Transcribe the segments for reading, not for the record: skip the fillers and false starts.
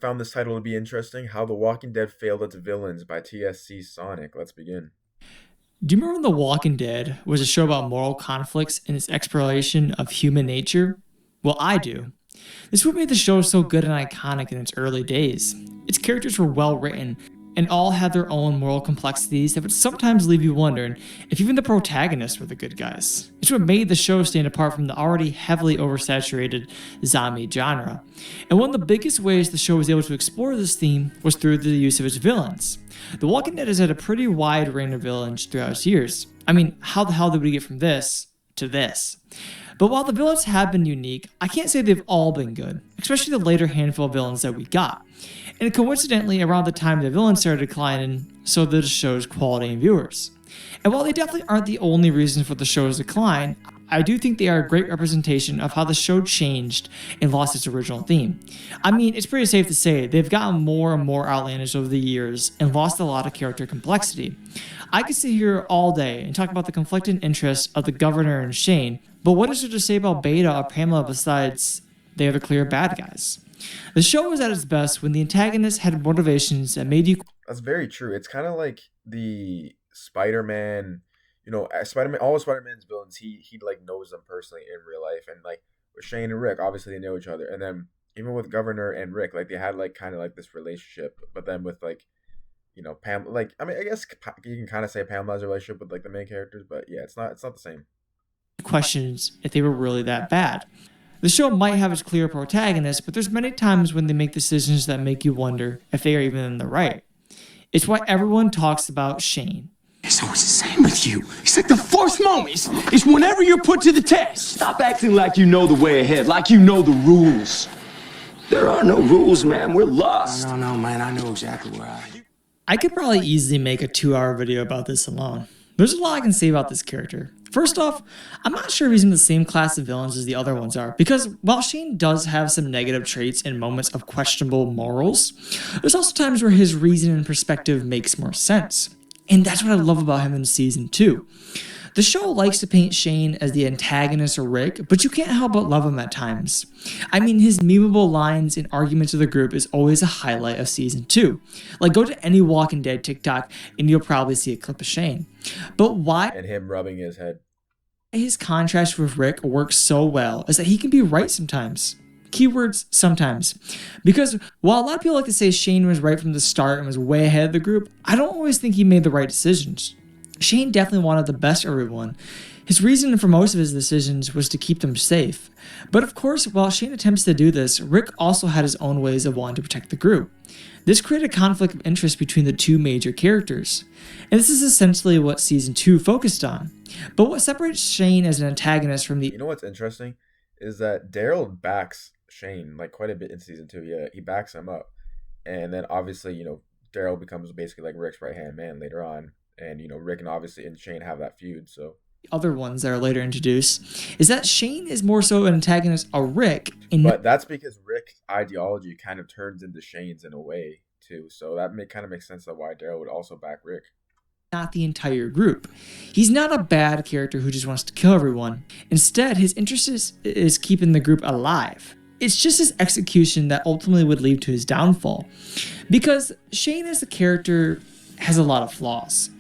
Found this title to be interesting. How the Walking Dead Failed Its Villains by TSCSonic. Let's begin. Do you remember when The Walking Dead was a show about moral conflicts and its exploration of human nature? Well, I do. This is what made the show so good and iconic in its early days. Its characters were well written and all had their own moral complexities that would sometimes leave you wondering if even the protagonists were the good guys. It's what made the show stand apart from the already heavily oversaturated zombie genre. And one of the biggest ways the show was able to explore this theme was through the use of its villains. The Walking Dead has had a pretty wide range of villains throughout its years. I mean, how the hell did we get from this to this? But while the villains have been unique, I can't say they've all been good, especially the later handful of villains that we got. And coincidentally, around the time the villains started declining, so did the show's quality and viewers. And while they definitely aren't the only reason for the show's decline, I do think they are a great representation of how the show changed and lost its original theme. I mean, it's pretty safe to say they've gotten more and more outlandish over the years and lost a lot of character complexity. I could sit here all day and talk about the conflicting interests of the governor and Shane, but what is there to say about Beta or Pamela besides they are the clear bad guys? The show was at its best when the antagonists had motivations that made you. That's very true. It's kind of like the Spider-Man. Spider-Man. All of Spider-Man's villains, he like knows them personally in real life, and like with Shane and Rick, obviously they know each other. And then even with Governor and Rick, like they had like kind of like this relationship. But then with like Pam, like I mean, I guess you can kind of say Pamela has a relationship with like the main characters, but yeah, it's not the same. Questions if they were really that bad. The show might have its clear protagonist, but there's many times when they make decisions that make you wonder if they are even in the right. It's why everyone talks about Shane. It's always the same with you. It's like the first moment. It's whenever you're put to the test. Stop acting like you know the way ahead, like you know the rules. There are no rules, man. We're lost. No, man. I know exactly where I could probably easily make a 2-hour video about this alone. There's a lot I can say about this character. First off, I'm not sure if he's in the same class of villains as the other ones are, because while Shane does have some negative traits and moments of questionable morals, there's also times where his reason and perspective makes more sense. And that's what I love about him in season 2. The show likes to paint Shane as the antagonist or Rick, but you can't help but love him at times. I mean, his memeable lines and arguments of the group is always a highlight of season 2. Like, go to any Walking Dead TikTok and you'll probably see a clip of Shane. But why And him rubbing his head. his contrast with Rick works so well is that he can be right sometimes. Keywords sometimes. Because while a lot of people like to say Shane was right from the start and was way ahead of the group, I don't always think he made the right decisions. Shane definitely wanted the best for everyone. His reason for most of his decisions was to keep them safe. But of course, while Shane attempts to do this, Rick also had his own ways of wanting to protect the group. This created a conflict of interest between the two major characters. And this is essentially what season 2 focused on. But what separates Shane as an antagonist from the. You know what's interesting is that Daryl backs Shane like quite a bit in season 2. Yeah, he backs him up, and then obviously Daryl becomes basically like Rick's right hand man later on. And Rick and Shane have that feud. So other ones that are later introduced is that Shane is more so an antagonist of Rick. But that's because Rick's ideology kind of turns into Shane's in a way too. So that kind of makes sense of why Daryl would also back Rick. Not the entire group. He's not a bad character who just wants to kill everyone. Instead, his interest is keeping the group alive. It's just his execution that ultimately would lead to his downfall. Because Shane as a character has a lot of flaws.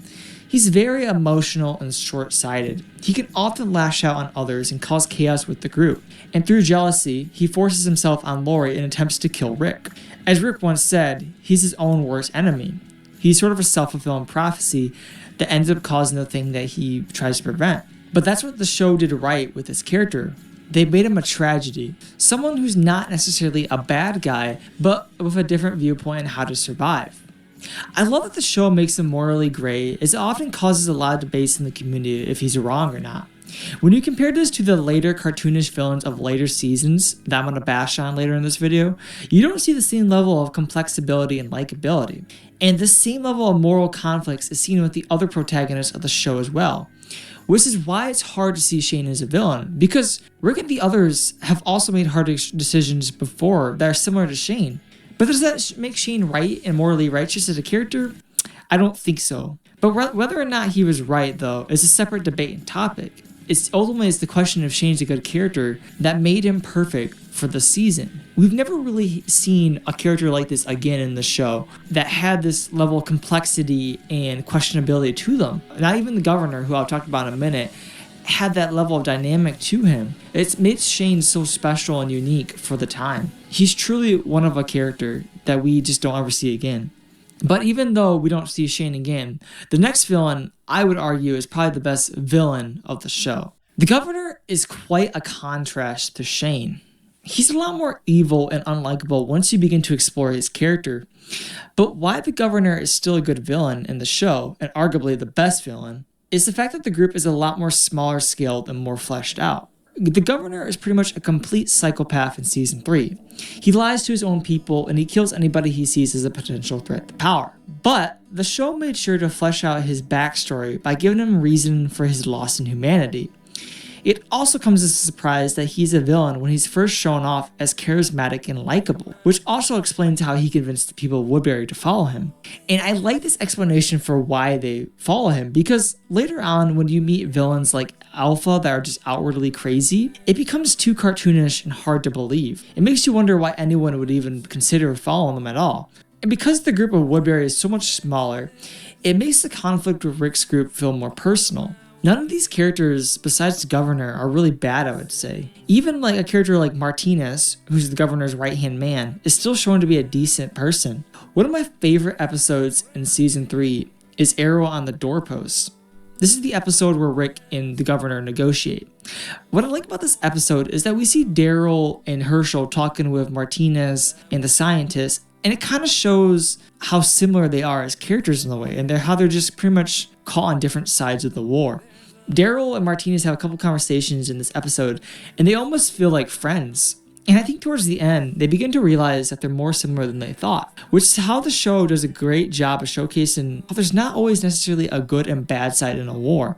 He's very emotional and short-sighted. He can often lash out on others and cause chaos with the group. And through jealousy, he forces himself on Lori and attempts to kill Rick. As Rick once said, he's his own worst enemy. He's sort of a self-fulfilling prophecy that ends up causing the thing that he tries to prevent. But that's what the show did right with his character. They made him a tragedy. Someone who's not necessarily a bad guy, but with a different viewpoint on how to survive. I love that the show makes him morally gray, as it often causes a lot of debates in the community if he's wrong or not. When you compare this to the later cartoonish villains of later seasons that I'm going to bash on later in this video, you don't see the same level of complexity and likability. And the same level of moral conflicts is seen with the other protagonists of the show as well. Which is why it's hard to see Shane as a villain, because Rick and the others have also made hard decisions before that are similar to Shane. But does that make Shane right and morally righteous as a character? I don't think so. But whether or not he was right, though, is a separate debate and topic. it's the question of Shane's a good character that made him perfect for the season. We've never really seen a character like this again in the show that had this level of complexity and questionability to them. Not even the governor, who I'll talk about in a minute, had that level of dynamic to him. It's made Shane so special and unique for the time. He's truly one of a character that we just don't ever see again. But even though we don't see Shane again, the next villain, I would argue, is probably the best villain of the show. The governor is quite a contrast to Shane. He's a lot more evil and unlikable once you begin to explore his character. But why the governor is still a good villain in the show, and arguably the best villain, is the fact that the group is a lot more smaller scaled and more fleshed out. The governor is pretty much a complete psychopath in season 3. He lies to his own people and he kills anybody he sees as a potential threat to power. But the show made sure to flesh out his backstory by giving him reason for his loss in humanity. It also comes as a surprise that he's a villain when he's first shown off as charismatic and likable, which also explains how he convinced the people of Woodbury to follow him. And I like this explanation for why they follow him, because later on when you meet villains like Alpha that are just outwardly crazy, it becomes too cartoonish and hard to believe. It makes you wonder why anyone would even consider following them at all. And because the group of Woodbury is so much smaller, it makes the conflict with Rick's group feel more personal. None of these characters, besides the governor, are really bad, I would say. Even like a character like Martinez, who's the governor's right-hand man, is still shown to be a decent person. One of my favorite episodes in season 3 is Arrow on the Doorpost. This is the episode where Rick and the governor negotiate. What I like about this episode is that we see Daryl and Herschel talking with Martinez and the scientist, and it kind of shows how similar they are as characters in the way, and how they're just pretty much caught on different sides of the war. Daryl and Martinez have a couple conversations in this episode, and they almost feel like friends. And I think towards the end, they begin to realize that they're more similar than they thought, which is how the show does a great job of showcasing how there's not always necessarily a good and bad side in a war.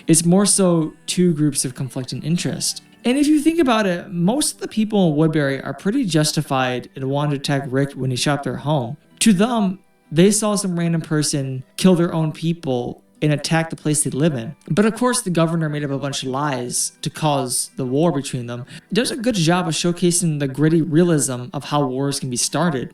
It's more so two groups of conflicting interest. And if you think about it, most of the people in Woodbury are pretty justified in wanting to attack Rick when he shot their home. To them, they saw some random person kill their own people and attack the place they live in. But of course, the governor made up a bunch of lies to cause the war between them. It does a good job of showcasing the gritty realism of how wars can be started.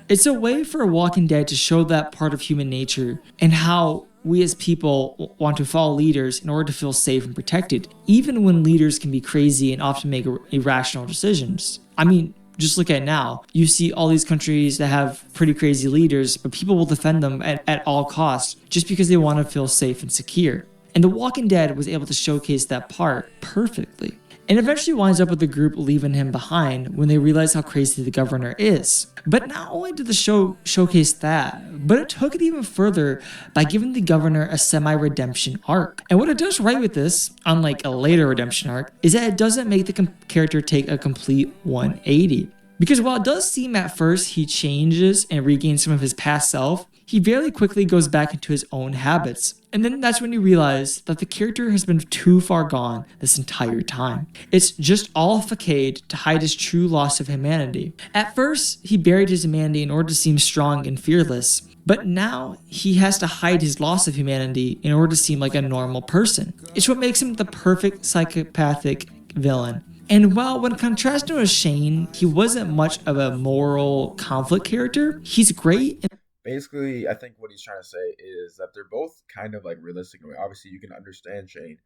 It's a way for Walking Dead to show that part of human nature and how we as people want to follow leaders in order to feel safe and protected, even when leaders can be crazy and often make irrational decisions. I mean, just look at now. You see all these countries that have pretty crazy leaders, but people will defend them at all costs just because they want to feel safe and secure. And The Walking Dead was able to showcase that part perfectly. And eventually winds up with the group leaving him behind when they realize how crazy the governor is. But not only did the show showcase that, but it took it even further by giving the governor a semi-redemption arc. And what it does right with this, unlike a later redemption arc, is that it doesn't make the character take a complete 180. Because while it does seem at first he changes and regains some of his past self, he very quickly goes back into his own habits. And then that's when you realize that the character has been too far gone this entire time. It's just all a facade to hide his true loss of humanity. At first, he buried his humanity in order to seem strong and fearless. But now, he has to hide his loss of humanity in order to seem like a normal person. It's what makes him the perfect psychopathic villain. And while when contrasted with Shane, he wasn't much of a moral conflict character, he's great. Basically, I think what he's trying to say is that they're both kind of like realistic. Obviously, you can understand Shane,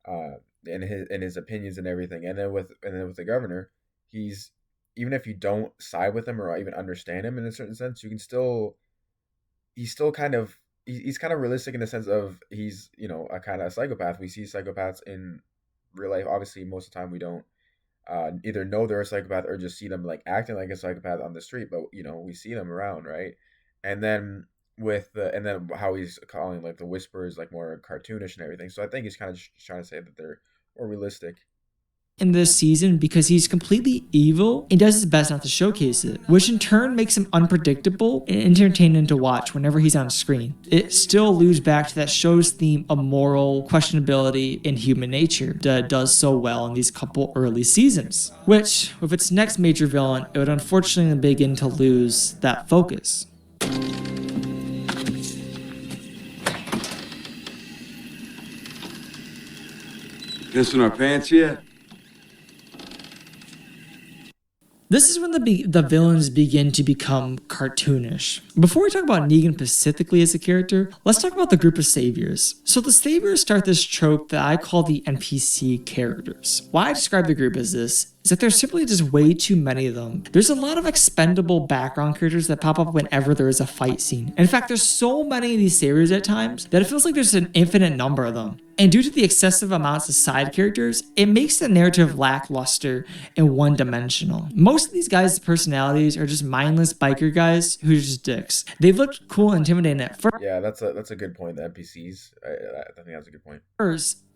and his opinions and everything. And then with the governor, he's, even if you don't side with him or even understand him in a certain sense, you can still, he's kind of realistic in the sense of he's, a kind of psychopath. We see psychopaths in real life. Obviously, most of the time we don't either know they're a psychopath or just see them like acting like a psychopath on the street, but we see them around, right? And then how he's calling like the whispers like more cartoonish and everything. So I think he's kind of trying to say that they're more realistic in this season because he's completely evil and does his best not to showcase it, which in turn makes him unpredictable and entertaining to watch whenever he's on screen. It still loops back to that show's theme of moral questionability in human nature that it does so well in these couple early seasons, which with its next major villain, it would unfortunately begin to lose that focus. Pissing our pants yet? This is when the villains begin to become cartoonish. Before we talk about Negan specifically as a character, let's talk about the group of saviors. So the saviors start this trope that I call the NPC characters. Why I describe the group as this is that there's simply just way too many of them. There's a lot of expendable background characters that pop up whenever there is a fight scene. In fact, there's so many of these saviors at times that it feels like there's an infinite number of them. And due to the excessive amounts of side characters, it makes the narrative lackluster and one-dimensional. Most of these guys' personalities are just mindless biker guys who are just dicks. They looked cool and intimidating at first. Yeah, that's a good point. The NPCs, I think that's a good point.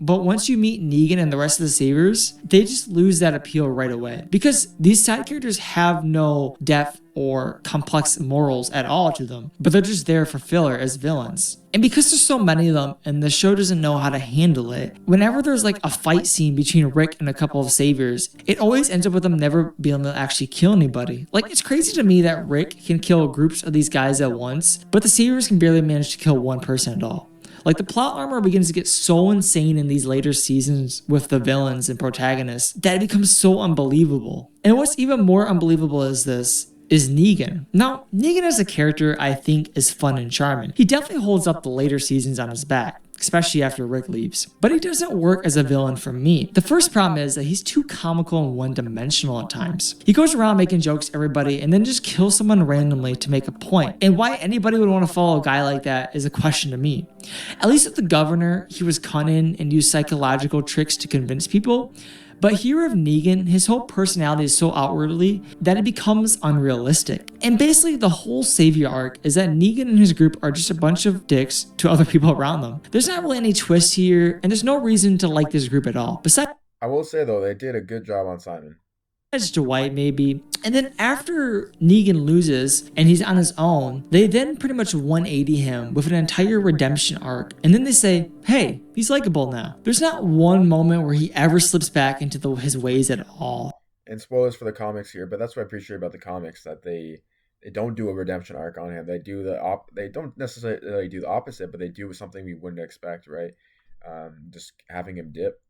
But once you meet Negan and the rest of the saviors, they just lose that appeal right away. Because these side characters have no depth or complex morals at all to them, but they're just there for filler as villains. And because there's so many of them and the show doesn't know how to handle it, whenever there's like a fight scene between Rick and a couple of saviors, it always ends up with them never being able to actually kill anybody. Like, it's crazy to me that Rick can kill groups of these guys at once, but the saviors can barely manage to kill one person at all. Like, the plot armor begins to get so insane in these later seasons with the villains and protagonists that it becomes so unbelievable. And what's even more unbelievable is Negan. Now, Negan as a character I think is fun and charming. He definitely holds up the later seasons on his back, especially after Rick leaves. But he doesn't work as a villain for me. The first problem is that he's too comical and one-dimensional at times. He goes around making jokes to everybody and then just kills someone randomly to make a point. And why anybody would want to follow a guy like that is a question to me. At least with the governor, he was cunning and used psychological tricks to convince people. But here of Negan, his whole personality is so outwardly that it becomes unrealistic. And basically the whole savior arc is that Negan and his group are just a bunch of dicks to other people around them. There's not really any twist here, and there's no reason to like this group at all. Besides, I will say though, they did a good job on Simon. Dwight maybe. And then after Negan loses and he's on his own, they then pretty much 180 him with an entire redemption arc. And then they say, hey, he's likable now. There's not one moment where he ever slips back into his ways at all. And spoilers for the comics here, but that's what I appreciate about the comics, that they don't do a redemption arc on him. They do they don't necessarily do the opposite, but they do something we wouldn't expect, right? Just having him dip.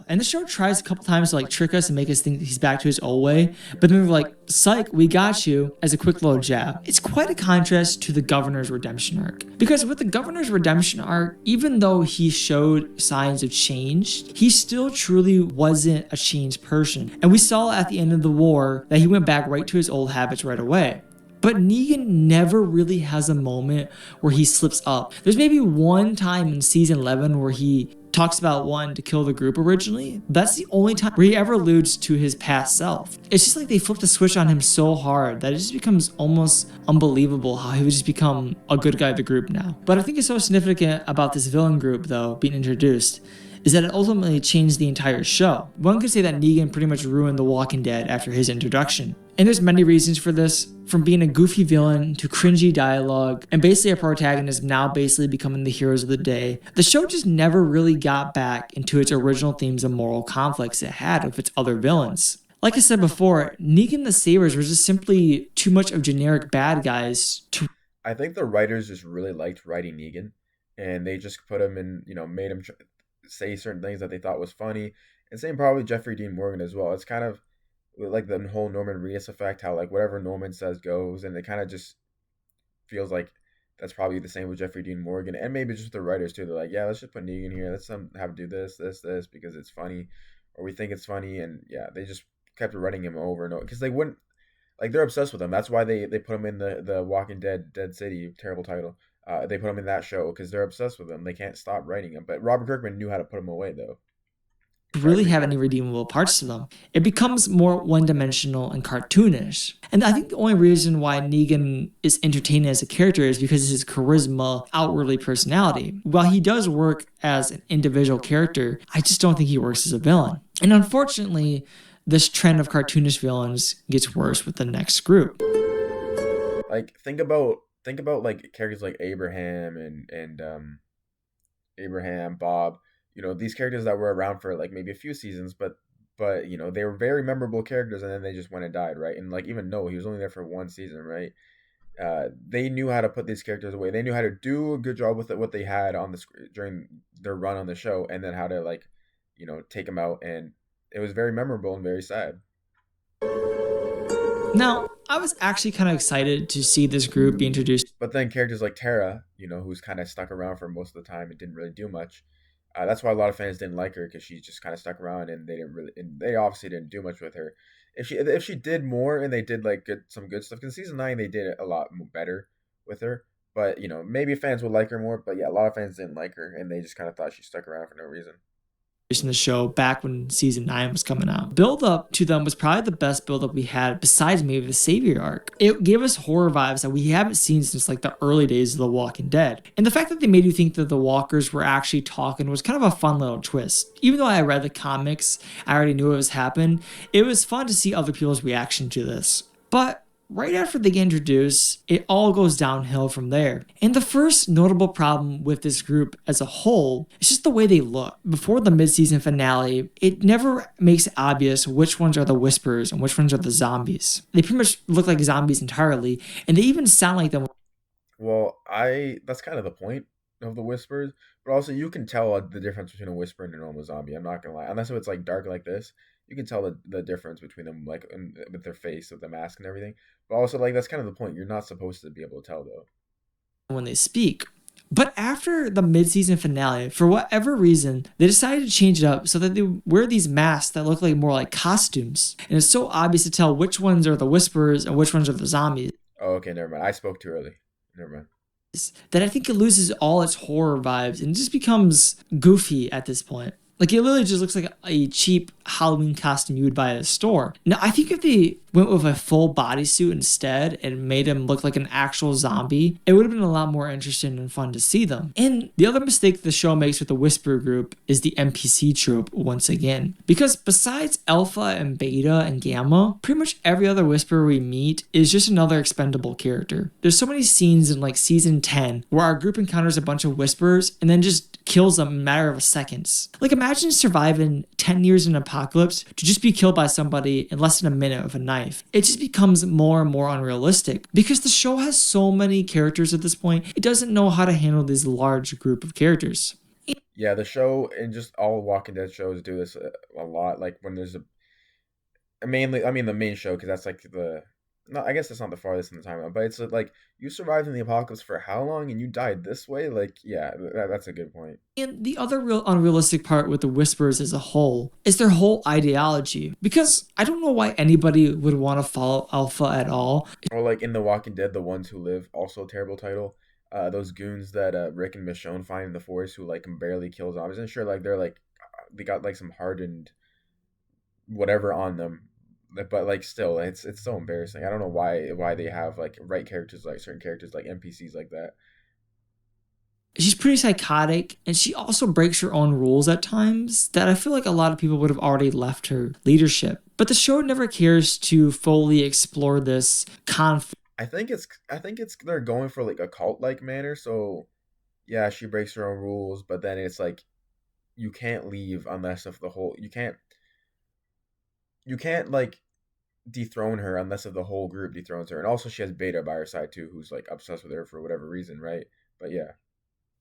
And the show tries a couple times to like trick us and make us think he's back to his old way, but then they're like, psych, we got you, as a quick little jab. It's quite a contrast to the governor's redemption arc. Because with the governor's redemption arc, even though he showed signs of change, he still truly wasn't a changed person. And we saw at the end of the war that he went back right to his old habits right away. But Negan never really has a moment where he slips up. There's maybe one time in season 11 where he talks about wanting to kill the group originally. That's the only time where he ever alludes to his past self. It's just like they flipped the switch on him so hard that it just becomes almost unbelievable how he would just become a good guy of the group now. But I think it's so significant about this villain group, though, being introduced, is that it ultimately changed the entire show. One could say that Negan pretty much ruined The Walking Dead after his introduction. And there's many reasons for this, from being a goofy villain to cringy dialogue, and basically a protagonist now basically becoming the heroes of the day. The show just never really got back into its original themes of moral conflicts it had with its other villains. Like I said before, Negan the Sabers were just simply too much of generic bad guys to... I think the writers just really liked writing Negan, and they just put him in, made him say certain things that they thought was funny. And same probably Jeffrey Dean Morgan as well. It's kind of like the whole Norman Reedus effect, how like whatever Norman says goes, and it kind of just feels like that's probably the same with Jeffrey Dean Morgan, and maybe just the writers too. They're like, yeah, let's just put Negan here. Let's have him do this because it's funny, or we think it's funny, and yeah, they just kept writing him over and over because they wouldn't, like, they're obsessed with him. That's why they put him in the Walking Dead Dead City, terrible title. They put him in that show because they're obsessed with him. They can't stop writing him. But Robert Kirkman knew how to put him away though. Really have any redeemable parts to them. It becomes more one-dimensional and cartoonish. And I think the only reason why Negan is entertaining as a character is because of his charisma, outwardly personality. While he does work as an individual character, I just don't think he works as a villain. And unfortunately, this trend of cartoonish villains gets worse with the next group. Like think about like characters like Abraham and Abraham, Bob. These characters that were around for like maybe a few seasons, but they were very memorable characters, and then they just went and died, right? And like even Noah, he was only there for one season, right? They knew how to put these characters away. They knew how to do a good job with what they had on the during their run on the show, and then how to like, take him out, and it was very memorable and very sad. Now, I was actually kind of excited to see this group be introduced. But then characters like Tara, who's kind of stuck around for most of the time and didn't really do much. That's why a lot of fans didn't like her, because she just kind of stuck around, and they obviously didn't do much with her. If she did more and they did like some good stuff, because season 9 they did it a lot better with her. But maybe fans would like her more. But yeah, a lot of fans didn't like her, and they just kind of thought she stuck around for no reason. In the show back when season 9 was coming out. Build up to them was probably the best build up we had, besides maybe the Savior arc. It gave us horror vibes that we haven't seen since like the early days of The Walking Dead. And the fact that they made you think that the walkers were actually talking was kind of a fun little twist. Even though I read the comics, I already knew it was happening. It was fun to see other people's reaction to this. But right after they get introduced, it all goes downhill from there. And the first notable problem with this group as a whole is just the way they look. Before the mid-season finale, it never makes it obvious which ones are the Whisperers and which ones are the zombies. They pretty much look like zombies entirely, and they even sound like them. Well, that's kind of the point of the Whispers, but also you can tell the difference between a Whisper and a normal zombie. I'm not gonna lie, unless if it's like dark like this, you can tell the difference between them, like with their face, with the mask and everything. But also, like, that's kind of the point. You're not supposed to be able to tell, though. When they speak. But after the mid-season finale, for whatever reason, they decided to change it up so that they wear these masks that look like more like costumes. And it's so obvious to tell which ones are the Whisperers and which ones are the zombies. Oh, okay, never mind. I spoke too early. Never mind. That I think it loses all its horror vibes and just becomes goofy at this point. Like, it literally just looks like a cheap Halloween costume you would buy at a store. Now, I think if they went with a full bodysuit instead and made him look like an actual zombie, it would have been a lot more interesting and fun to see them. And the other mistake the show makes with the Whisper group is the NPC trope once again. Because besides Alpha and Beta and Gamma, pretty much every other Whisperer we meet is just another expendable character. There's so many scenes in like season 10 where our group encounters a bunch of Whisperers and then just kills them in a matter of seconds. Like, imagine surviving 10 years in an apocalypse to just be killed by somebody in less than a minute with a knife. It just becomes more and more unrealistic because the show has so many characters at this point, it doesn't know how to handle this large group of characters. Yeah, the show and just all Walking Dead shows do this a lot. Like when there's the main show, because that's like no, I guess it's not the farthest in the timeline, but it's like you survived in the apocalypse for how long and you died this way? Like, yeah, that's a good point. And the other real unrealistic part with the Whisperers as a whole is their whole ideology. Because I don't know why anybody would want to follow Alpha at all. Or like in The Walking Dead, The Ones Who Live, also a terrible title. Those goons that Rick and Michonne find in the forest who like can barely kill zombies. And sure, like they got like some hardened whatever on them. But like still, it's so embarrassing. I don't know why they have like characters, like certain characters, like NPCs like that. She's pretty psychotic, and she also breaks her own rules at times that I feel like a lot of people would have already left her leadership. But the show never cares to fully explore this conflict. I think it's they're going for like a cult like manner. So yeah, she breaks her own rules, but then it's like you can't leave unless of the whole you can't like dethrone her unless of the whole group dethrones her. And also she has Beta by her side too, who's like obsessed with her for whatever reason, right? But yeah.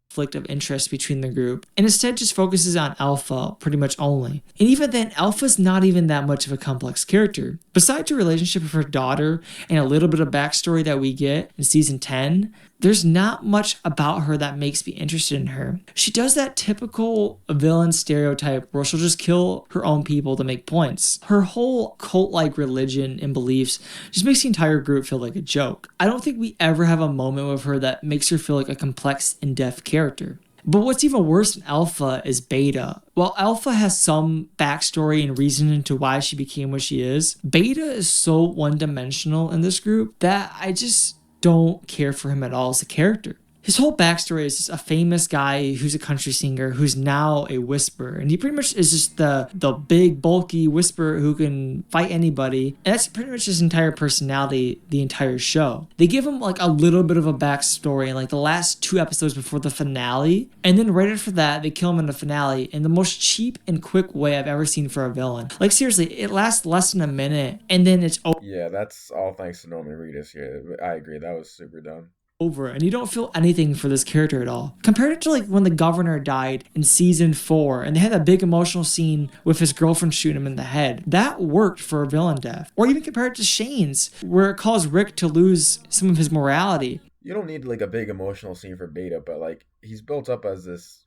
Conflict of interest between the group, and instead just focuses on Alpha pretty much only. And even then, Alpha's not even that much of a complex character. Besides her relationship with her daughter and a little bit of backstory that we get in season 10, there's not much about her that makes me interested in her. She does that typical villain stereotype where she'll just kill her own people to make points. Her whole cult-like religion and beliefs just makes the entire group feel like a joke. I don't think we ever have a moment with her that makes her feel like a complex, in-depth character. But what's even worse than Alpha is Beta. While Alpha has some backstory and reason into why she became what she is, Beta is so one-dimensional in this group that I just don't care for him at all as a character. His whole backstory is just a famous guy who's a country singer who's now a whisperer. And he pretty much is just the big, bulky whisperer who can fight anybody. And that's pretty much his entire personality the entire show. They give him like a little bit of a backstory in like the last 2 episodes before the finale. And then right after that, they kill him in the finale in the most cheap and quick way I've ever seen for a villain. Like seriously, it lasts less than a minute and then it's over. Yeah, that's all thanks to Norman Reedus here. I agree. That was super dumb. over, and you don't feel anything for this character at all. Compare it to like when the governor died in season 4 and they had a big emotional scene with his girlfriend shooting him in the head. That worked for a villain death. Or even compare it to Shane's, where it caused Rick to lose some of his morality. You don't need like a big emotional scene for Beta, but like he's built up as this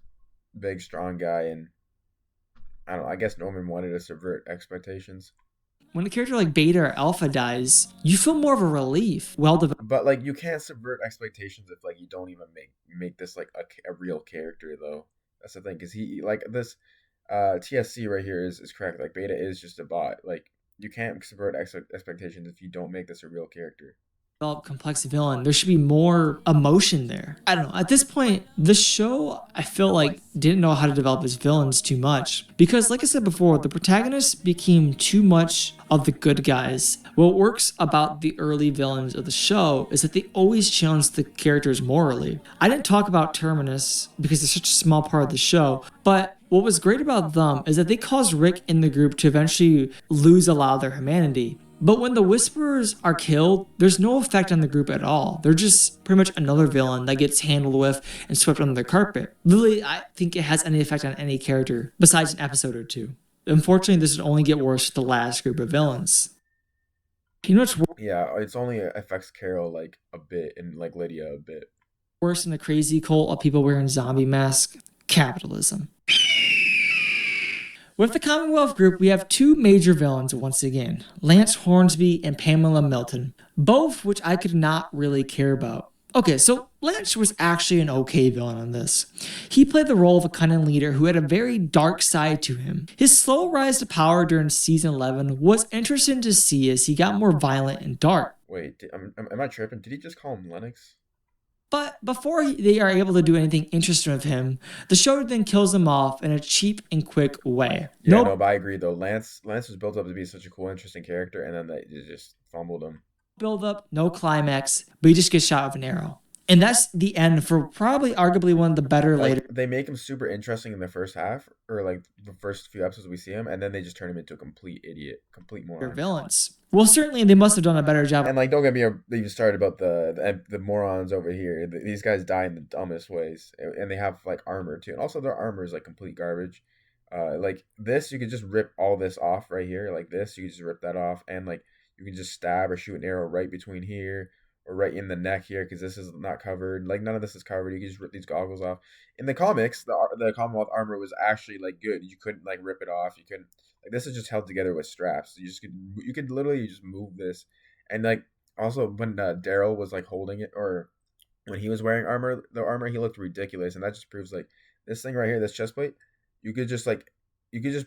big strong guy, and I don't know, I guess Norman wanted to subvert expectations. When a character like Beta or Alpha dies, you feel more of a relief. But like you can't subvert expectations if like you don't even make this like a real character though. That's the thing, because he like this TSC right here is correct. Like Beta is just a bot. Like you can't subvert expectations if you don't make this a real character. Develop complex villain. There should be more emotion there. I don't know. At this point, the show, I feel like, didn't know how to develop its villains too much. Because, like I said before, the protagonists became too much of the good guys. What works about the early villains of the show is that they always challenge the characters morally. I didn't talk about Terminus because it's such a small part of the show, but what was great about them is that they caused Rick and the group to eventually lose a lot of their humanity. But when the Whisperers are killed, there's no effect on the group at all. They're just pretty much another villain that gets handled with and swept under the carpet. Literally, I think it has any effect on any character besides an episode or two. Unfortunately, this would only get worse with the last group of villains. You know what's Yeah, it's only affects Carol like a bit and like Lydia a bit. worse than the crazy cult of people wearing zombie masks? Capitalism. With the Commonwealth group, we have two major villains once again, Lance Hornsby and Pamela Milton, both which I could not really care about. Okay, so Lance was actually an okay villain on this. He played the role of a cunning leader who had a very dark side to him. His slow rise to power during season 11 was interesting to see as he got more violent and dark. Wait, am I tripping? Did he just call him Lennox? But before they are able to do anything interesting with him, the show then kills him off in a cheap and quick way. Yeah, no, but I agree though. Lance was built up to be such a cool, interesting character, and then they just fumbled him. Build up, no climax, but he just gets shot with an arrow. And that's the end for probably arguably one of the better later. They make him super interesting in the first half, or like the first few episodes we see him, and then they just turn him into a complete idiot, complete moron. Villains. Well, certainly they must have done a better job. And like, don't get me started about the morons over here. These guys die in the dumbest ways, and they have like armor too, and also their armor is like complete garbage. Like this, you could just rip all this off right here, like this. You could just rip that off, and like you can just stab or shoot an arrow right between here or right in the neck here, because this is not covered. Like none of this is covered. You can just rip these goggles off. In the comics, the Commonwealth armor was actually like good. You couldn't like rip it off. You couldn't. Like this is just held together with straps. You could literally just move this, and like also when Daryl was like holding it, or when he was wearing the armor, he looked ridiculous, and that just proves like this thing right here, this chest plate, you could just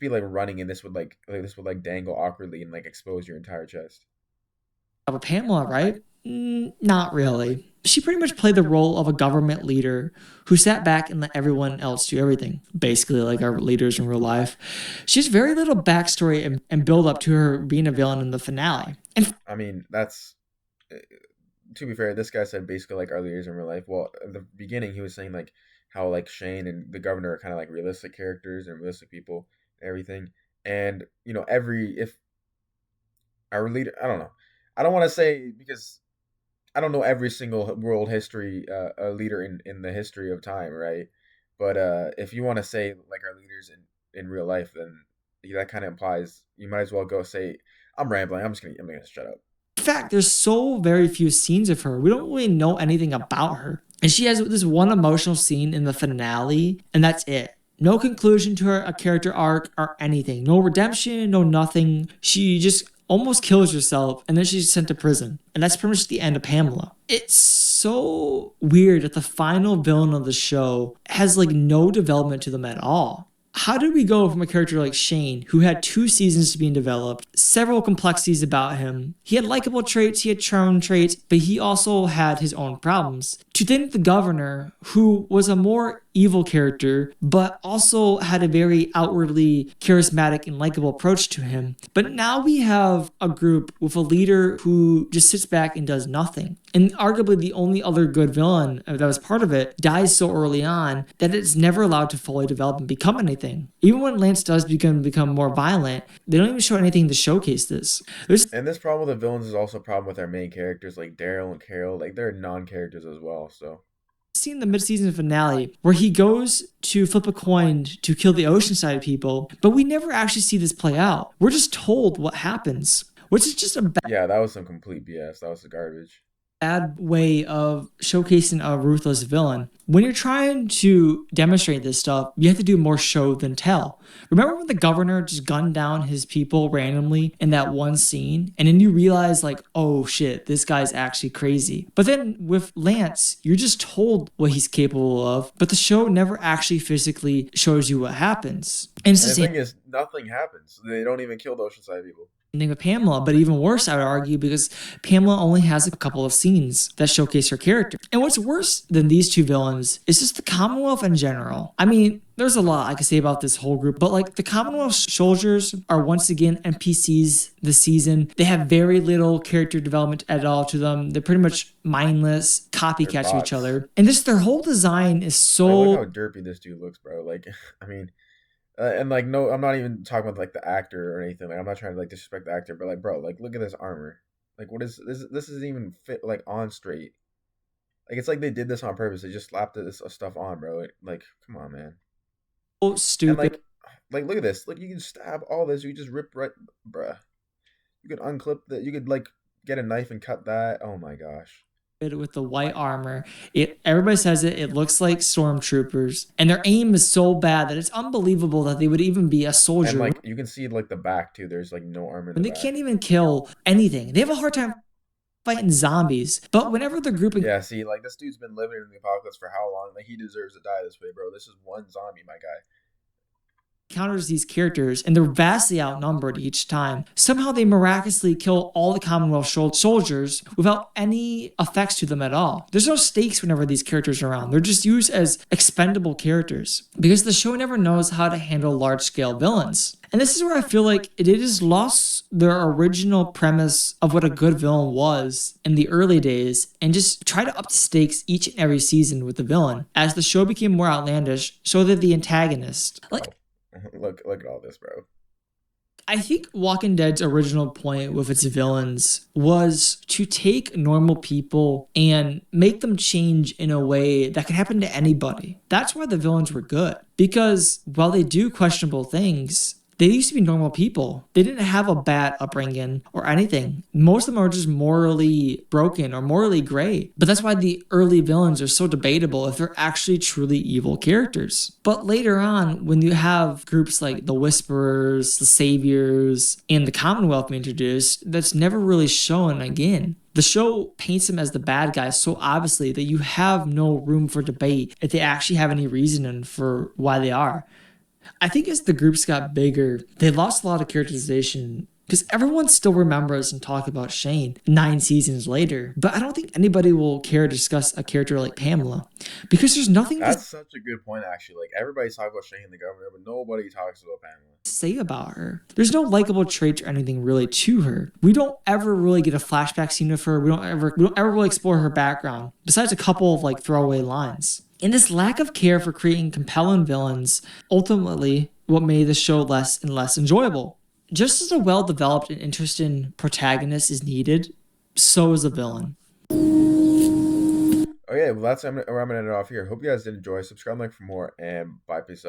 be like running, and this would like dangle awkwardly and like expose your entire chest. But Pamela, right? Not really. She pretty much played the role of a government leader who sat back and let everyone else do everything, basically like our leaders in real life. She has very little backstory and build up to her being a villain in the finale. And I mean, that's, to be fair, this guy said basically like our leaders in real life. Well, in the beginning, he was saying like how like Shane and the governor are kind of like realistic characters and realistic people and everything. And, you know, if our leader, I don't know. I don't want to say, because I don't know every single world history leader in the history of time, right? But if you want to say like our leaders in real life, then that kind of implies you might as well go say, I'm rambling. I'm gonna shut up. in fact, there's so very few scenes of her. We don't really know anything about her. And she has this one emotional scene in the finale, and that's it. No conclusion to her, a character arc, or anything. No redemption, no nothing. She just almost kills herself, and then she's sent to prison. And that's pretty much the end of Pamela. It's so weird that the final villain of the show has like no development to them at all. How did we go from a character like Shane, who had 2 seasons to being developed, several complexities about him? He had likable traits, he had charming traits, but he also had his own problems. To think the governor, who was a more evil character, but also had a very outwardly charismatic and likable approach to him. But now we have a group with a leader who just sits back and does nothing. And arguably the only other good villain that was part of it dies so early on that it's never allowed to fully develop and become anything. anything. Even when Lance does become more violent, they don't even show anything to showcase this. And this problem with the villains is also a problem with our main characters like Daryl and Carol. Like they're non-characters as well. So scene in the mid-season finale where he goes to flip a coin to kill the Oceanside people, but we never actually see this play out. We're just told what happens, which is just a yeah, that was some complete BS. That was the garbage. Bad way of showcasing a ruthless villain. When you're trying to demonstrate this stuff, you have to do more show than tell. Remember when the governor just gunned down his people randomly in that one scene? And then you realize like, oh shit, this guy's actually crazy. But then with Lance, you're just told what he's capable of, but the show never actually physically shows you what happens. And the thing is, nothing happens. They don't even kill the Oceanside people. Thing with Pamela, but even worse, I would argue, because Pamela only has a couple of scenes that showcase her character. And what's worse than these two villains is just the Commonwealth in general. I mean, there's a lot I could say about this whole group, but like the Commonwealth soldiers are once again NPCs this season. They have very little character development at all to them. They're pretty much mindless copycats of each other. And their whole design is so... Look how derpy this dude looks, bro. Like, I mean... and like, no, I'm not even talking about like the actor or anything. Like, I'm not trying to like disrespect the actor, but like, bro, like, look at this armor. Like, what is this? This isn't even fit like on straight. Like, it's like they did this on purpose. They just slapped this stuff on, bro. Like, come on, man. So stupid. And like, look at this. Like, you can stab all this. You can just rip right, bruh. You could unclip that. You could like get a knife and cut that. Oh my gosh. With the white armor, everybody says it looks like stormtroopers, and their aim is so bad that it's unbelievable that they would even be a soldier. And like you can see like the back too. There's like no armor. And they can't even kill anything. They have a hard time fighting zombies. But whenever the group, yeah, see, like this dude's been living in the apocalypse for how long? Like he deserves to die this way, bro. This is one zombie, my guy. Encounters these characters, and they're vastly outnumbered each time. Somehow they miraculously kill all the Commonwealth soldiers without any effects to them at all. There's no stakes whenever these characters are around. They're just used as expendable characters because the show never knows how to handle large-scale villains. And this is where I feel like it has lost their original premise of what a good villain was in the early days and just try to up the stakes each and every season with the villain. As the show became more outlandish, so did the antagonist. Look at all this, bro. I think Walking Dead's original point with its villains was to take normal people and make them change in a way that could happen to anybody. That's why the villains were good. Because while they do questionable things, they used to be normal people. They didn't have a bad upbringing or anything. Most of them are just morally broken or morally gray. But that's why the early villains are so debatable if they're actually truly evil characters. But later on, when you have groups like the Whisperers, the Saviors, and the Commonwealth being introduced, that's never really shown again. The show paints them as the bad guys so obviously that you have no room for debate if they actually have any reasoning for why they are. I think as the groups got bigger, they lost a lot of characterization because everyone still remembers and talks about Shane 9 seasons later. But I don't think anybody will care to discuss a character like Pamela because there's nothing That's such a good point, actually. Like, everybody's talking about Shane the governor, but nobody talks about Pamela. to say about her. There's no likable traits or anything really to her. We don't ever really get a flashback scene of her. We don't ever really explore her background, besides a couple of like throwaway lines. And this lack of care for creating compelling villains ultimately what made the show less and less enjoyable. Just as a well-developed and interesting protagonist is needed, so is a villain. Okay, well that's where I'm gonna end it off here. Hope you guys did enjoy. Subscribe, like for more, and bye, peace out.